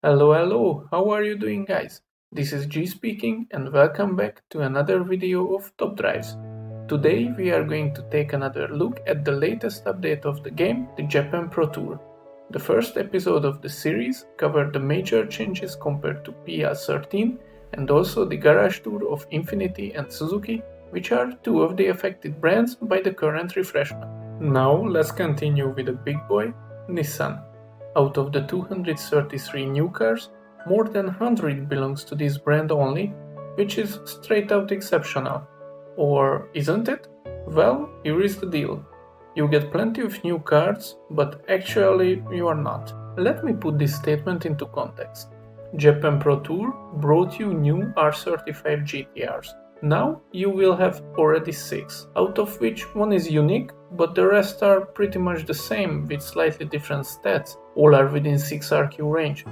Hello, how are you doing, guys? This is G speaking and welcome back to another video of Top Drives. Today we are going to take another look at the latest update of the game, the Japan Pro Tour. The first episode of the series covered the major changes compared to PL13 and also the garage tour of Infiniti and Suzuki, which are two of the affected brands by the current refreshment. Now let's continue with the big boy, Nissan. Out of the 233 new cars, more than 100 belongs to this brand only, which is straight out exceptional. Or isn't it? Well, here is the deal. You get plenty of new cars, but actually you are not. Let me put this statement into context. Japan Pro Tour brought you new R35 GTRs. Now you will have already 6, out of which one is unique, but the rest are pretty much the same with slightly different stats. All are within 6 RQ range.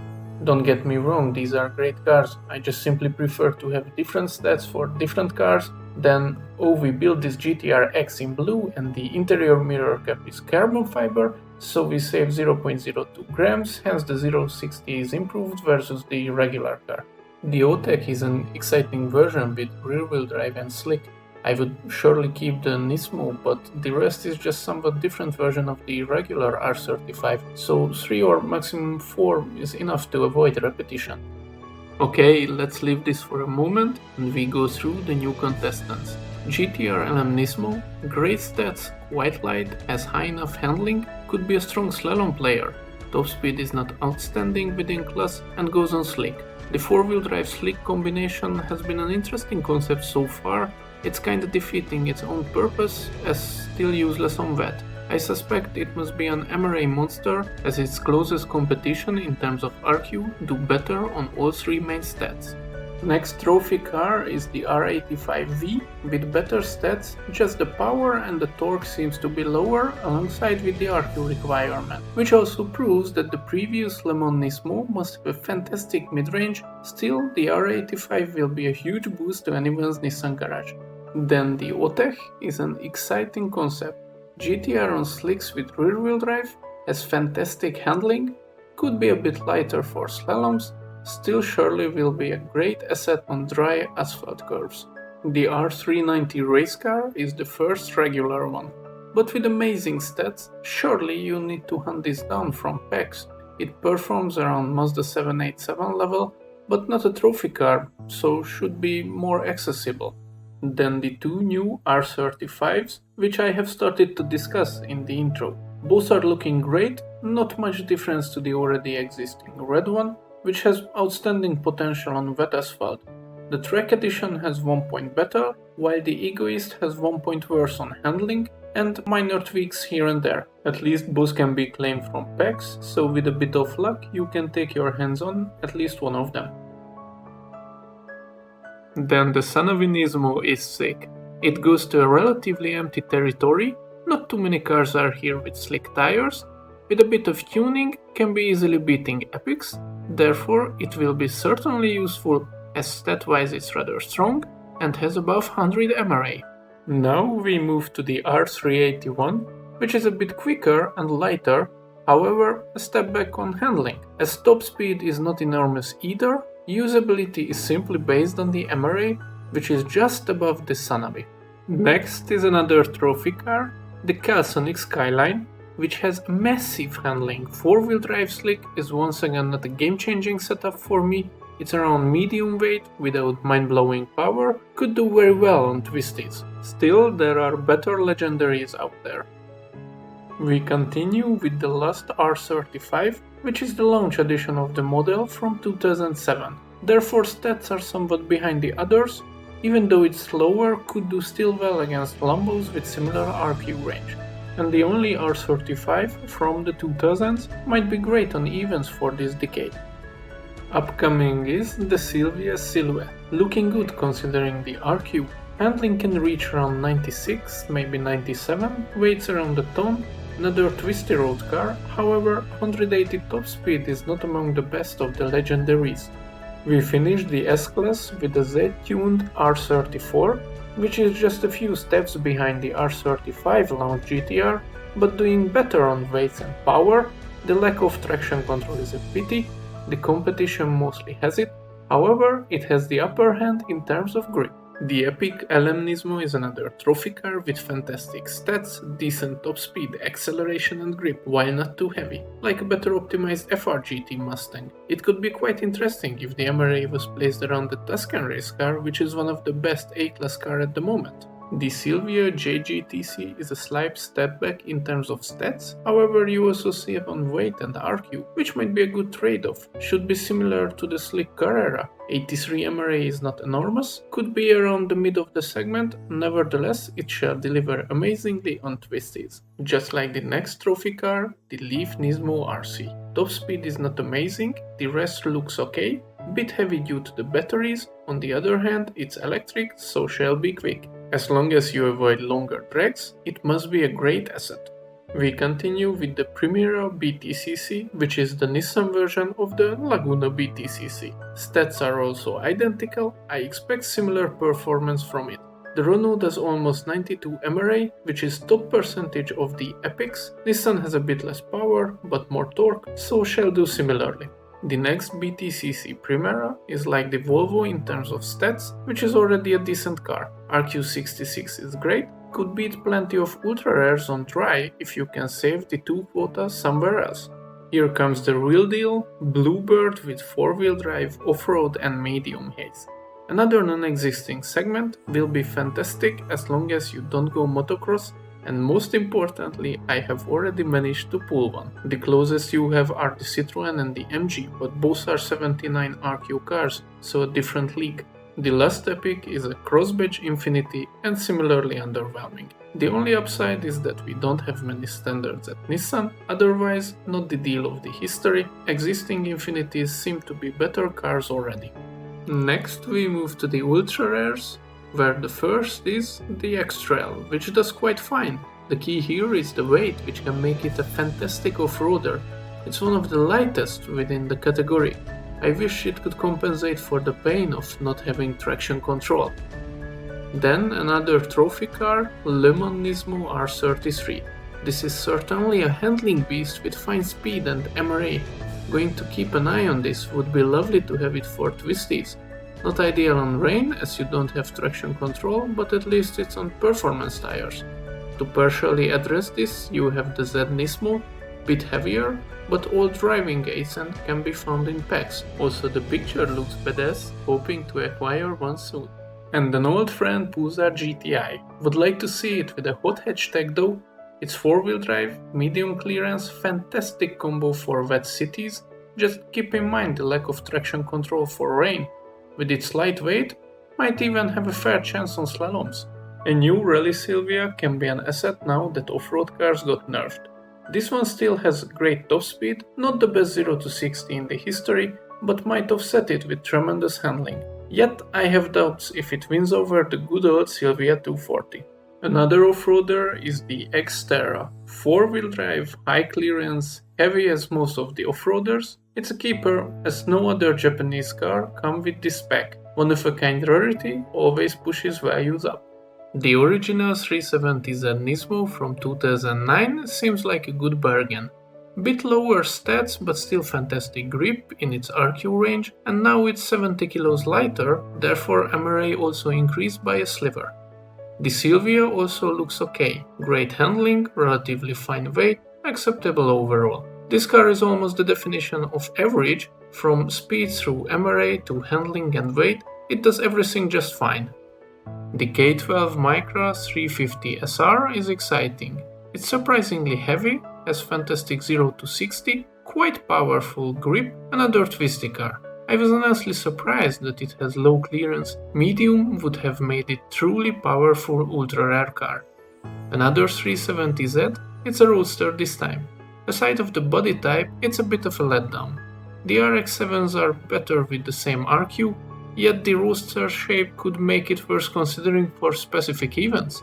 Don't get me wrong, these are great cars, I just simply prefer to have different stats for different cars than, oh, we built this GTR X in blue and the interior mirror cap is carbon fiber, so we save 0.02 grams, hence the 060 is improved versus the regular car. The O-Tech is an exciting version with rear-wheel drive and slick. I would surely keep the Nismo, but the rest is just somewhat different version of the regular R35, so 3 or maximum 4 is enough to avoid repetition. Okay, let's leave this for a moment and we go through the new contestants. GTR LM Nismo, great stats, quite light, has high enough handling, could be a strong slalom player. Top speed is not outstanding within class and goes on slick. The 4-wheel drive slick combination has been an interesting concept so far. It's kinda defeating its own purpose as still useless on wet. I suspect it must be an MRA monster as its closest competition in terms of RQ do better on all 3 main stats. Next trophy car is the R85V with better stats, just the power and the torque seems to be lower alongside with the RQ requirement, which also proves that the previous Lemonismo must have a fantastic midrange. Still, the R85 will be a huge boost to anyone's Nissan garage. Then the O-Tech is an exciting concept. GTR on slicks with rear-wheel drive has fantastic handling, could be a bit lighter for slaloms, still surely will be a great asset on dry asphalt curves. The R390 race car is the first regular one, but with amazing stats, surely you need to hunt this down from PEX. It performs around Mazda 787 level, but not a trophy car, so should be more accessible. Then the 2 new R35s, which I have started to discuss in the intro. Both are looking great, not much difference to the already existing red one, which has outstanding potential on wet asphalt. The Track Edition has 1 point better, while the Egoist has 1 point worse on handling and minor tweaks here and there. At least both can be claimed from PEX, so with a bit of luck you can take your hands on at least one of them. Then the Lemonismo is sick. It goes to a relatively empty territory, not too many cars are here with slick tires, with a bit of tuning can be easily beating Epics, therefore it will be certainly useful as stat-wise it's rather strong and has above 100 MRA. Now we move to the R381, which is a bit quicker and lighter, however a step back on handling. As top speed is not enormous either, usability is simply based on the MRA, which is just above the Sanabi. Next is another trophy car, the Chassonix Skyline, which has massive handling. 4-wheel drive slick is once again not a game-changing setup for me. It's around medium weight without mind-blowing power, could do very well on twisties. Still, there are better legendaries out there. We continue with the last R35, which is the launch edition of the model from 2007. Therefore stats are somewhat behind the others, even though it's slower, could do still well against Lambos with similar RQ range. And the only R35 from the 2000s might be great on events for this decade. Upcoming is the Silvia Silhouette, looking good considering the RQ. Handling can reach around 96, maybe 97, weights around a ton, another twisty road car, however 180 top speed is not among the best of the legendaries. We finished the S-Class with the Z-tuned R34, which is just a few steps behind the R35 launch GTR, but doing better on weights and power. The lack of traction control is a pity, The competition mostly has it, however, it has the upper hand in terms of grip. The epic Lemonismo is another trophy car with fantastic stats, decent top speed, acceleration and grip, while not too heavy, like a better optimized FRGT Mustang. It could be quite interesting if the MRA was placed around the Tuscan race car, which is one of the best A-class car at the moment. The Silvia JGTC is a slight step back in terms of stats, however you also save on weight and RQ, which might be a good trade-off. Should be similar to the slick Carrera. 83 MRA is not enormous, could be around the mid of the segment, nevertheless it shall deliver amazingly on twisties. Just like the next trophy car, the Lemonismo RC. Top speed is not amazing, the rest looks okay, bit heavy due to the batteries, on the other hand it's electric so shall be quick. As long as you avoid longer drags, it must be a great asset. We continue with the Primera BTCC, which is the Nissan version of the Laguna BTCC. Stats are also identical, I expect similar performance from it. The Renault does almost 92 MRA, which is top percentage of the epics. Nissan has a bit less power, but more torque, so shall do similarly. The next BTCC Primera is like the Volvo in terms of stats, which is already a decent car. RQ66 is great, could beat plenty of ultra rares on dry if you can save the 2 quotas somewhere else. Here comes the real deal, Bluebird with 4-wheel drive, off-road and medium haze. Another non-existing segment will be fantastic as long as you don't go motocross, and most importantly, I have already managed to pull one. The closest you have are the Citroën and the MG, but both are 79 RQ cars, so a different league. The last epic is a cross-badge Infinity and similarly underwhelming. The only upside is that we don't have many standards at Nissan, otherwise not the deal of the history, existing Infinities seem to be better cars already. Next we move to the ultra rares, where the first is the X-Trail, which does quite fine. The key here is the weight, which can make it a fantastic off-roader. It's one of the lightest within the category. I wish it could compensate for the pain of not having traction control. Then another trophy car, Lemonismo R33. This is certainly a handling beast with fine speed and MRA. Going to keep an eye on this, would be lovely to have it for twisties. Not ideal on rain as you don't have traction control, but at least it's on performance tires. To partially address this, you have the Z Nismo, bit heavier, but all driving aids and can be found in packs. Also the picture looks badass, hoping to acquire one soon. And an old friend Pulsar GTI. Would like to see it with a hot hatch tag though. It's 4-wheel drive, medium clearance, fantastic combo for wet cities, just keep in mind the lack of traction control for rain. With its light weight, might even have a fair chance on slaloms. A new Rally Silvia can be an asset now that off-road cars got nerfed. This one still has great top speed, not the best 0 to 60 in the history, but might offset it with tremendous handling. Yet I have doubts if it wins over the good old Silvia 240. Another off-roader is the Xterra. 4-wheel drive, high clearance, heavy as most of the off-roaders. It's a keeper, as no other Japanese car comes with this spec. One of a kind rarity, always pushes values up. The original 370Z Nismo from 2009 seems like a good bargain. Bit lower stats but still fantastic grip in its RQ range, and now it's 70 kilos lighter, therefore MRA also increased by a sliver. The Silvia also looks okay, great handling, relatively fine weight, acceptable overall. This car is almost the definition of average, from speed through MRA to handling and weight, it does everything just fine. The K12 Micra 350 SR is exciting. It's surprisingly heavy, has fantastic 0 to 60, quite powerful grip, another twisty car. I was honestly surprised that it has low clearance. Medium would have made it truly powerful ultra rare car. Another 370Z, it's a roadster this time. Aside of the body type, it's a bit of a letdown. The RX-7s are better with the same RQ, yet the roadster shape could make it worth considering for specific events.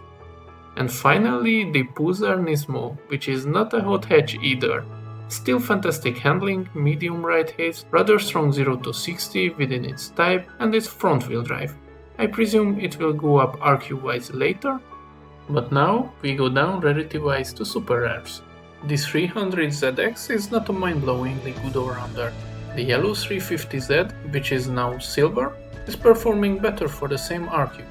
And finally, the Pulsar Nismo, which is not a hot hatch either. Still fantastic handling, medium ride haste, rather strong 0 to 60 within its type, and its front wheel drive. I presume it will go up RQ wise later. But now we go down rarity wise to super rares. The 300ZX is not a mind-blowingly good all-rounder. The yellow 350Z, which is now silver, is performing better for the same RQ.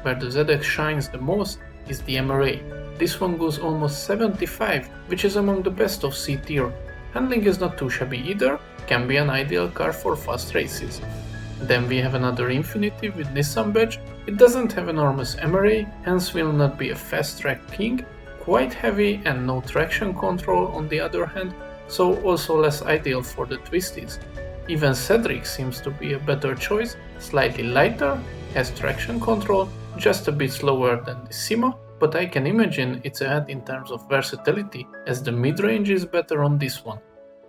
Where the ZX shines the most is the MRA. This one goes almost 75, which is among the best of C tier. Handling is not too shabby either, can be an ideal car for fast races. Then we have another Infiniti with Nissan badge. It doesn't have enormous MRA, hence will not be a fast track king, quite heavy and no traction control on the other hand, so also less ideal for the twisties. Even Cedric seems to be a better choice, slightly lighter, has traction control, just a bit slower than the Sima, but I can imagine it's ahead in terms of versatility, as the mid-range is better on this one.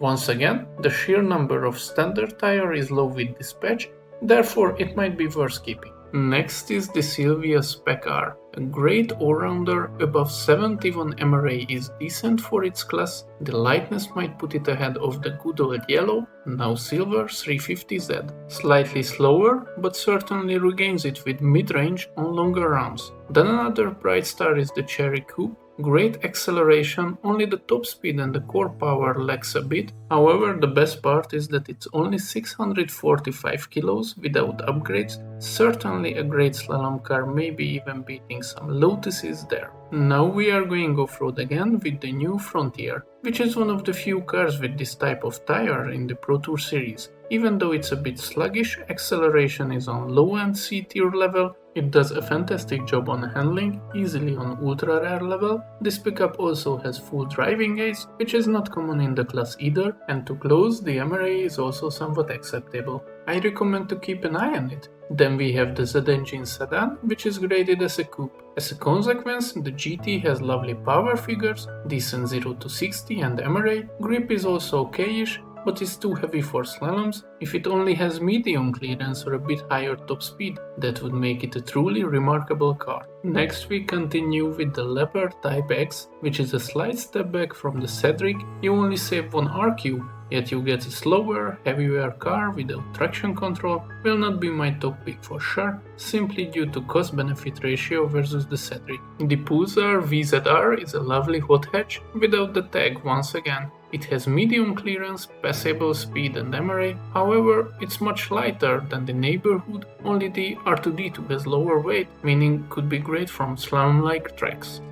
Once again, the sheer number of standard tire is low with this patch, therefore it might be worth keeping. Next is the Silvia Spekar. A great all-rounder, above 71 MRA is decent for its class, the lightness might put it ahead of the good old yellow, now silver 350Z. Slightly slower, but certainly regains it with mid-range on longer rounds. Then another bright star is the Cherry Coupe. Great acceleration, only the top speed and the core power lacks a bit. However, the best part is that it's only 645 kilos without upgrades, certainly a great slalom car, maybe even beating some Lotuses there. Now we are going off-road again with the new Frontier, which is one of the few cars with this type of tire in the Pro Tour series. Even though it's a bit sluggish, acceleration is on low-end C tier level, it does a fantastic job on handling, easily on ultra rare level. This pickup also has full driving aids, which is not common in the class either, and to close, the MRA is also somewhat acceptable. I recommend to keep an eye on it. Then we have the Z-Engine sedan, which is graded as a coupe. As a consequence, the GT has lovely power figures, decent 0 to 60 and MRA, grip is also okayish, but is too heavy for slaloms. If it only has medium clearance or a bit higher top speed, that would make it a truly remarkable car. Next we continue with the Leopard Type X, which is a slight step back from the Cedric. You only save one RQ, yet you get a slower, heavier car without traction control. Will not be my top pick for sure, simply due to cost-benefit ratio versus the Cedric. The Pulsar VZR is a lovely hot hatch without the tag once again. It has medium clearance, passable speed and MRA, however it's much lighter than the neighborhood, only the R2D2 has lower weight, meaning could be great from slalom-like tracks.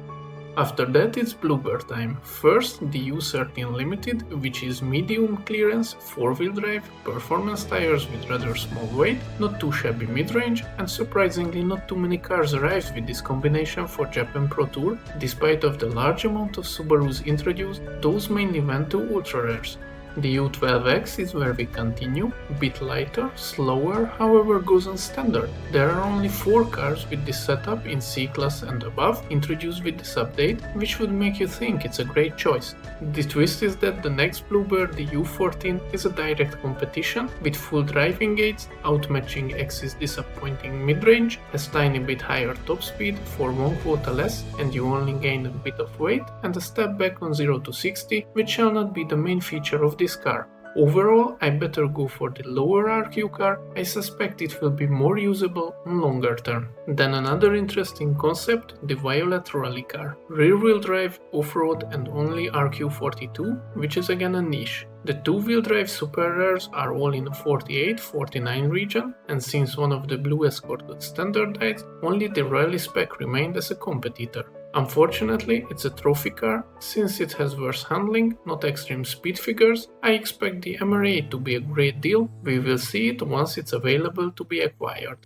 After that it's Bluebird time. First the U13 Limited, which is medium clearance, 4-wheel drive, performance tires with rather small weight, not too shabby mid-range, and surprisingly not too many cars arrived with this combination for Japan Pro Tour. Despite of the large amount of Subarus introduced, those mainly went to ultra rares. The U12X is where we continue, a bit lighter, slower, however goes on standard. There are only 4 cars with this setup in C-Class and above introduced with this update, which would make you think it's a great choice. The twist is that the next Bluebird, the U14, is a direct competition, with full driving aids, outmatching X's disappointing mid-range, has tiny bit higher top speed for 1 quota less, and you only gain a bit of weight, and a step back on 0 to 60, which shall not be the main feature of this car. Overall, I better go for the lower RQ car, I suspect it will be more usable on longer term. Then another interesting concept, the Violet Rally car. Rear-wheel drive, off-road and only RQ42, which is again a niche. The 2-wheel drive super rares are all in the 48-49 region, and since one of the Blue Escort got standardized, only the Rally spec remained as a competitor. Unfortunately, it's a trophy car. Since it has worse handling, not extreme speed figures, I expect the MRA to be a great deal. We will see it once it's available to be acquired.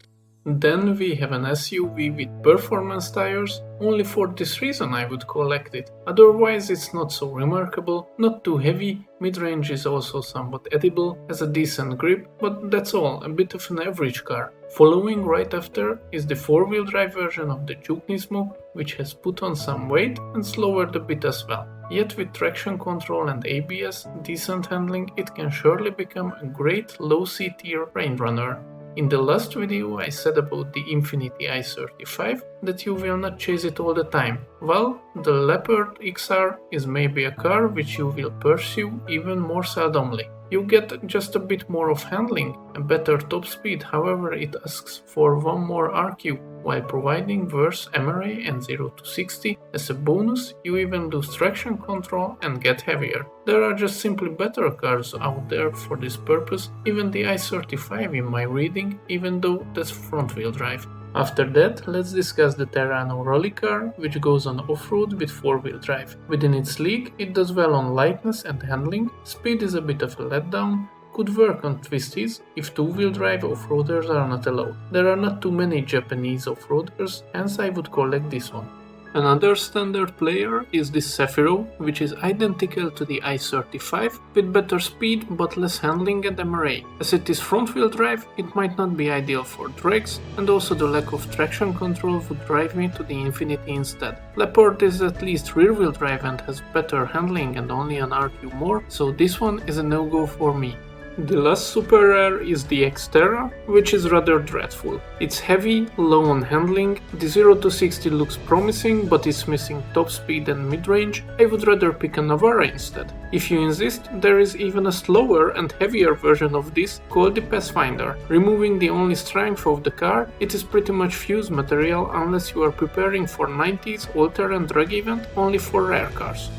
Then we have an SUV with performance tires. Only for this reason I would collect it. Otherwise it's not so remarkable, not too heavy, mid-range is also somewhat edible, has a decent grip, but that's all, a bit of an average car. Following right after is the 4-wheel drive version of the Nissan, which has put on some weight and slowered a bit as well. Yet with traction control and ABS, decent handling, it can surely become a great low C tier rain runner. In the last video I said about the Infiniti i35 that you will not chase it all the time. Well, the Leopard Xr is maybe a car which you will pursue even more seldomly. You get just a bit more of handling, a better top speed, however it asks for one more RQ, while providing worse MRA and 0 to 60. As a bonus, you even lose traction control and get heavier. There are just simply better cars out there for this purpose, even the i35 in my reading, even though that's front wheel drive. After that, let's discuss the Terrano rally car, which goes on off-road with 4-wheel drive. Within its league, it does well on lightness and handling, speed is a bit of a letdown, could work on twisties if 2-wheel drive off-roaders are not allowed. There are not too many Japanese off-roaders, hence I would collect this one. Another standard player is the Zafiro, which is identical to the i35 with better speed but less handling and MRA. As it is front wheel drive, it might not be ideal for drags, and also the lack of traction control would drive me to the Infinity instead. Leopard is at least rear wheel drive and has better handling and only an RQ more, so this one is a no-go for me. The last super rare is the Xterra, which is rather dreadful. It's heavy, low on handling, the 0 to 60 looks promising but is missing top speed and mid-range. I would rather pick a Navara instead. If you insist, there is even a slower and heavier version of this called the Pathfinder. Removing the only strength of the car, it is pretty much fused material unless you are preparing for 90s Alter and Drag event only for rare cars.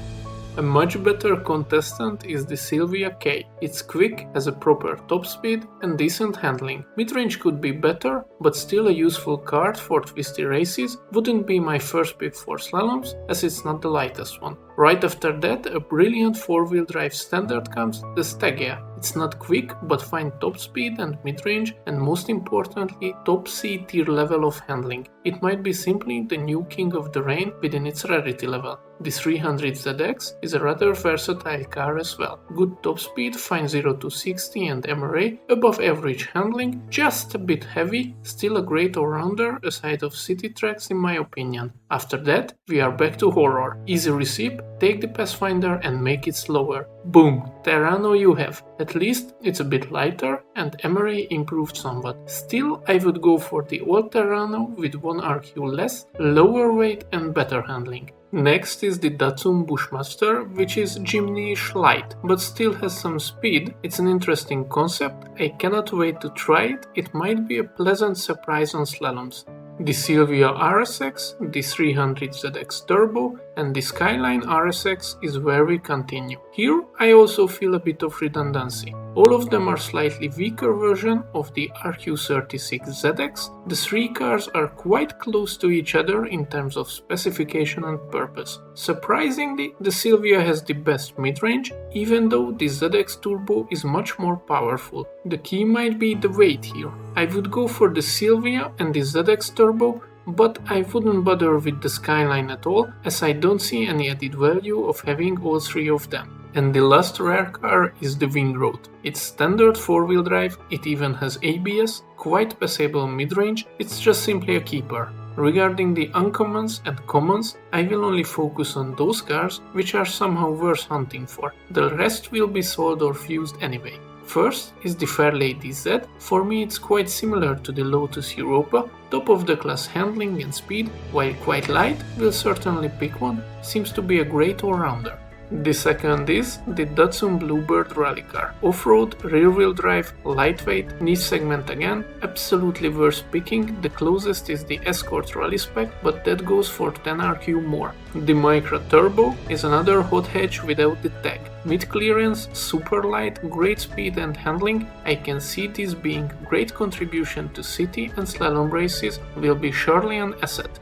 A much better contestant is the Silvia K. It's quick, has a proper top speed and decent handling. Midrange could be better, but still a useful card for twisty races. Wouldn't be my first pick for slaloms, as it's not the lightest one. Right after that, a brilliant 4-wheel drive standard comes, the Stegia. It's not quick, but fine top speed and mid-range, and most importantly, top C tier level of handling. It might be simply the new king of the rain within its rarity level. The 300ZX is a rather versatile car as well. Good top speed, fine 0 to 60 and MRA, above average handling, just a bit heavy, still a great all-rounder aside of city tracks in my opinion. After that, we are back to horror. Easy recipe, take the Pathfinder and make it slower. Boom, Terrano you have. At least it's a bit lighter and MRA improved somewhat. Still, I would go for the old Terrano with 1 RQ less, lower weight and better handling. Next is the Datsun Bushmaster, which is Jimny-ish light, but still has some speed. It's an interesting concept, I cannot wait to try it, it might be a pleasant surprise on slaloms. The Silvia RSX, the 300ZX Turbo and the Skyline RSX is where we continue. Here I also feel a bit of redundancy. All of them are slightly weaker version of the RQ36ZX. The 3 cars are quite close to each other in terms of specification and purpose. Surprisingly, the Silvia has the best mid-range, even though the ZX Turbo is much more powerful. The key might be the weight here. I would go for the Silvia and the ZX Turbo, but I wouldn't bother with the Skyline at all, as I don't see any added value of having all 3 of them. And the last rare car is the Wingroad. It's standard 4-wheel drive, it even has ABS, quite passable mid-range, it's just simply a keeper. Regarding the uncommons and commons, I will only focus on those cars which are somehow worth hunting for. The rest will be sold or fused anyway. First is the Fairlady Z. For me it's quite similar to the Lotus Europa, top of the class handling and speed, while quite light, will certainly pick one, seems to be a great all-rounder. The second is the Datsun Bluebird rally car. Off-road, rear-wheel drive, lightweight, niche segment again, absolutely worth picking. The closest is the Escort rally spec, but that goes for 10 RQ more. The Micra Turbo is another hot hatch without the tag. Mid-clearance, super light, great speed and handling. I can see this being great contribution to city and slalom races, will be surely an asset.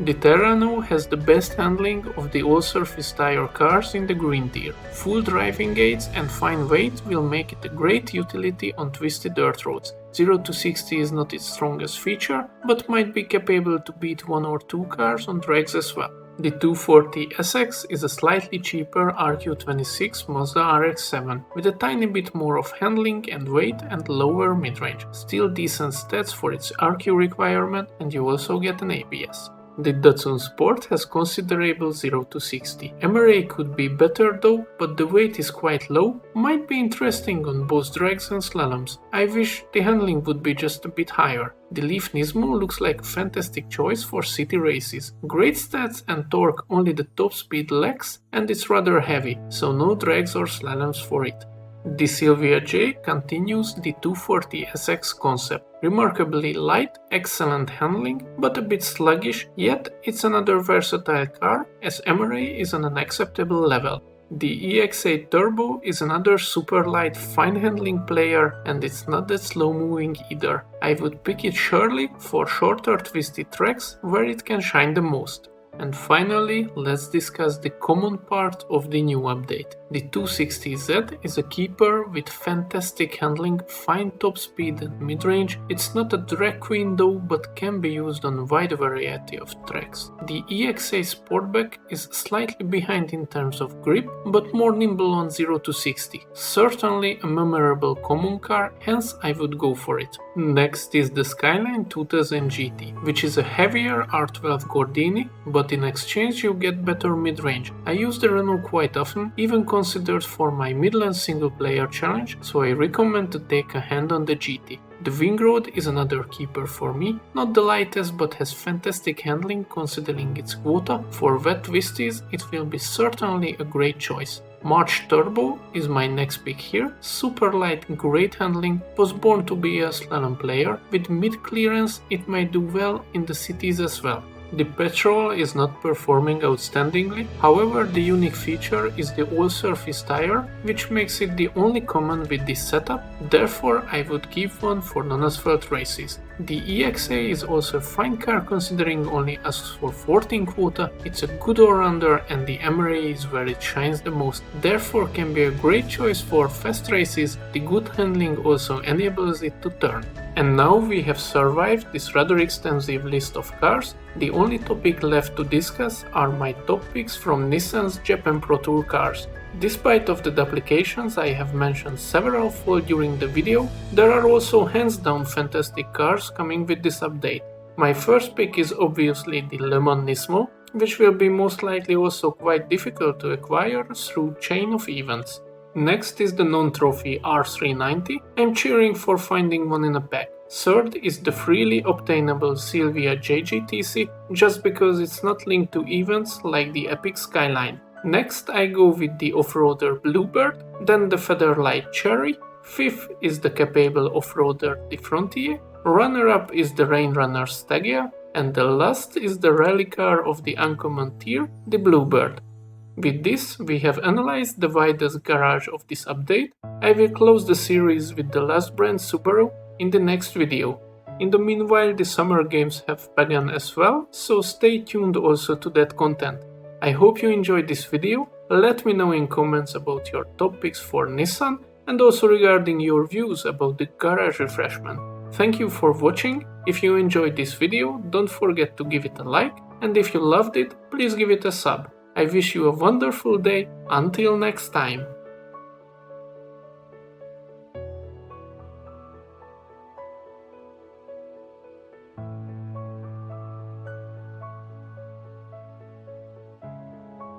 The Terrano has the best handling of the all-surface tire cars in the green tier. Full driving aids and fine weight will make it a great utility on twisted dirt roads. 0 to 60 is not its strongest feature, but might be capable to beat 1 or 2 cars on drags as well. The 240 SX is a slightly cheaper RQ26 Mazda RX-7 with a tiny bit more of handling and weight and lower mid-range. Still decent stats for its RQ requirement, and you also get an ABS. The Datsun Sport has considerable 0 to 60. MRA could be better though, but the weight is quite low, might be interesting on both drags and slaloms. I wish the handling would be just a bit higher. The Lemonismo looks like a fantastic choice for city races. Great stats and torque, only the top speed lacks, and it's rather heavy, so no drags or slaloms for it. The Silvia J continues the 240 SX concept. Remarkably light, excellent handling, but a bit sluggish, yet it's another versatile car as MRA is on an acceptable level. The EX8 Turbo is another super light, fine handling player, and it's not that slow moving either. I would pick it surely for shorter twisty tracks where it can shine the most. And finally, let's discuss the common part of the new update. The 260Z is a keeper with fantastic handling, fine top speed and mid-range. It's not a drag queen though, but can be used on a wide variety of tracks. The EXA Sportback is slightly behind in terms of grip, but more nimble on 0 to 60. Certainly a memorable common car, hence I would go for it. Next is the Skyline 2000 GT, which is a heavier R12 Gordini, but in exchange you get better mid-range. I use the Renault quite often, even considered for my Midland single-player challenge, so I recommend to take a hand on the GT. The Wingroad is another keeper for me, not the lightest but has fantastic handling considering its quota. For wet twisties it will be certainly a great choice. March Turbo is my next pick here, super light, great handling, was born to be a slalom player, with mid clearance it might do well in the cities as well. The petrol is not performing outstandingly, however the unique feature is the all-surface tire, which makes it the only common with this setup, therefore I would give one for non-asphalt races. The EXA is also a fine car considering only asks for 14 quota, it's a good all-rounder and the MRA is where it shines the most, therefore can be a great choice for fast races, the good handling also enables it to turn. And now we have survived this rather extensive list of cars. The only topic left to discuss are my top picks from Nissan's Japan Pro Tour cars. Despite of the duplications I have mentioned several-fold during the video, there are also hands down fantastic cars coming with this update. My first pick is obviously the Lemonismo, which will be most likely also quite difficult to acquire through chain of events. Next is the non-trophy R390, I'm cheering for finding one in a pack. Third is the freely obtainable Silvia JGTC, just because it's not linked to events like the Epic Skyline. Next I go with the off-roader Bluebird, then the Featherlight Cherry. Fifth is the capable off-roader the Frontier. Runner-up is the Rainrunner Stagia, and the last is the rally car of the uncommon tier, the Bluebird. With this, we have analyzed the widest garage of this update. I will close the series with the last brand Subaru in the next video. In the meanwhile, the summer games have begun as well, so stay tuned also to that content. I hope you enjoyed this video. Let me know in comments about your top picks for Nissan and also regarding your views about the garage refreshment. Thank you for watching. If you enjoyed this video, don't forget to give it a like, and if you loved it, please give it a sub. I wish you a wonderful day. Until next time.